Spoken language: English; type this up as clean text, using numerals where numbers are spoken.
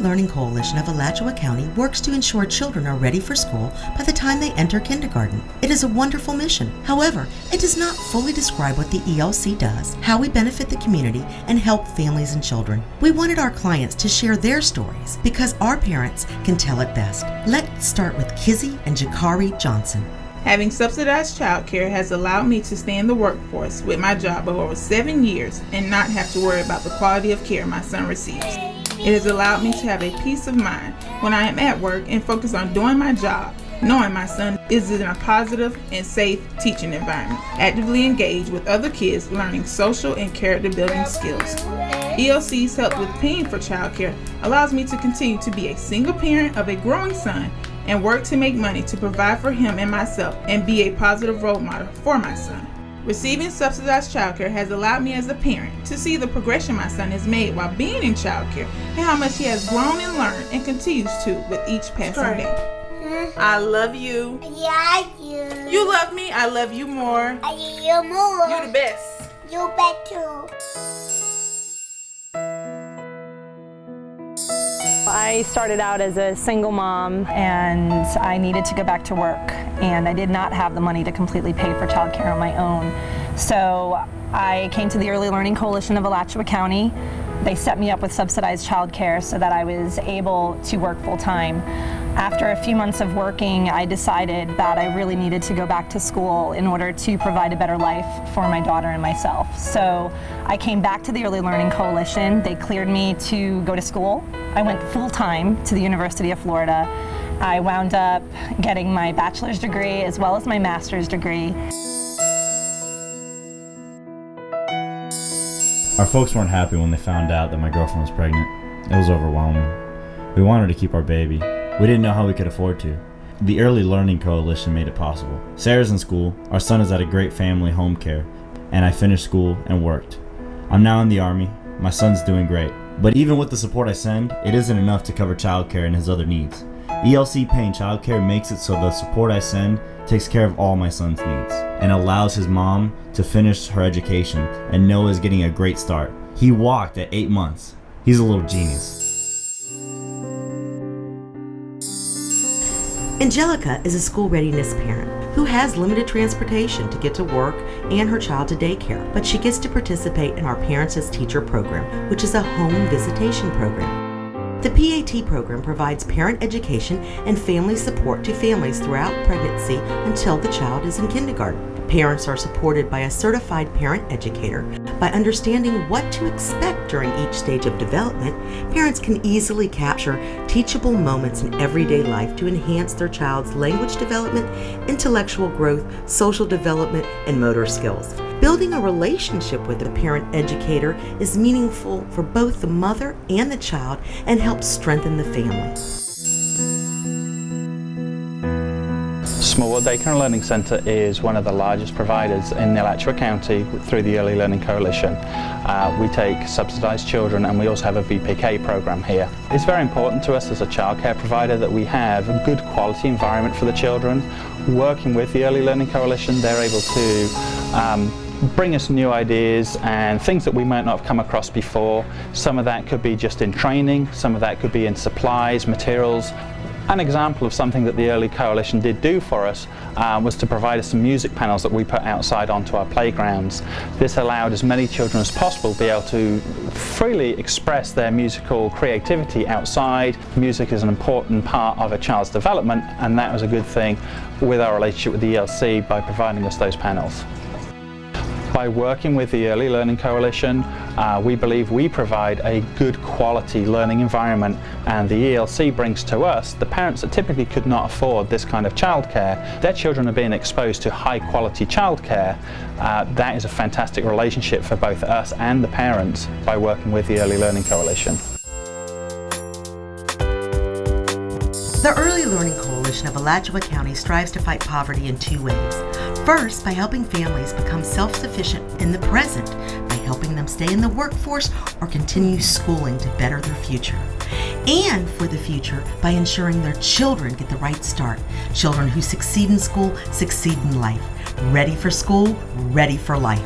Learning Coalition of Alachua County works to ensure children are ready for school by the time they enter kindergarten. It is a wonderful mission. However, it does not fully describe what the ELC does, how we benefit the community, and help families and children. We wanted our clients to share their stories because our parents can tell it best. Let's start with Kizzy and Jakari Johnson. Having subsidized childcare has allowed me to stay in the workforce with my job of over 7 years and not have to worry about the quality of care my son receives. It has allowed me to have a peace of mind when I am at work and focus on doing my job, knowing my son is in a positive and safe teaching environment, actively engaged with other kids learning social and character building skills. ELC's help with paying for childcare allows me to continue to be a single parent of a growing son and work to make money to provide for him and myself and be a positive role model for my son. Receiving subsidized childcare has allowed me as a parent to see the progression my son has made while being in childcare and how much he has grown and learned and continues to with each passing day. I love you. Yeah, you. You love me. I love you more. I love you more. You're the best. You bet too. I started out as a single mom and I needed to go back to work, and I did not have the money to completely pay for childcare on my own. So I came to the Early Learning Coalition of Alachua County. They set me up with subsidized childcare so that I was able to work full time. After a few months of working, I decided that I really needed to go back to school in order to provide a better life for my daughter and myself. So I came back to the Early Learning Coalition. They cleared me to go to school. I went full time to the University of Florida. I wound up getting my bachelor's degree as well as my master's degree. Our folks weren't happy when they found out that my girlfriend was pregnant. It was overwhelming. We wanted to keep our baby. We didn't know how we could afford to. The Early Learning Coalition made it possible. Sarah's in school, our son is at a great family home care, and I finished school and worked. I'm now in the Army. My son's doing great. But even with the support I send, it isn't enough to cover childcare and his other needs. ELC paying childcare makes it so the support I send takes care of all my son's needs and allows his mom to finish her education, and Noah is getting a great start. He walked at 8 months. He's a little genius. Angelica is a school readiness parent who has limited transportation to get to work and her child to daycare, but she gets to participate in our Parents as Teacher program, which is a home visitation program. The PAT program provides parent education and family support to families throughout pregnancy until the child is in kindergarten. Parents are supported by a certified parent educator. By understanding what to expect during each stage of development, parents can easily capture teachable moments in everyday life to enhance their child's language development, intellectual growth, social development, and motor skills. Building a relationship with a parent educator is meaningful for both the mother and the child and helps strengthen the family. Smallwood Daycare and Learning Centre is one of the largest providers in Alachua County through the Early Learning Coalition. We take subsidised children, and we also have a VPK program here. It's very important to us as a childcare provider that we have a good quality environment for the children. Working with the Early Learning Coalition, they're able to bring us new ideas and things that we might not have come across before. Some of that could be just in training, some of that could be in supplies, materials. An example of something that the Early Coalition did do for us was to provide us some music panels that we put outside onto our playgrounds. This allowed as many children as possible to be able to freely express their musical creativity outside. Music is an important part of a child's development, and that was a good thing with our relationship with the ELC by providing us those panels. By working with the Early Learning Coalition, we believe we provide a good quality learning environment, and the ELC brings to us the parents that typically could not afford this kind of childcare. Their children are being exposed to high quality childcare. That is a fantastic relationship for both us and the parents by working with the Early Learning Coalition. The Early Learning Coalition of Alachua County strives to fight poverty in 2 ways. First, by helping families become self-sufficient in the present by helping them stay in the workforce or continue schooling to better their future. And for the future, by ensuring their children get the right start. Children who succeed in school succeed in life. Ready for school, ready for life.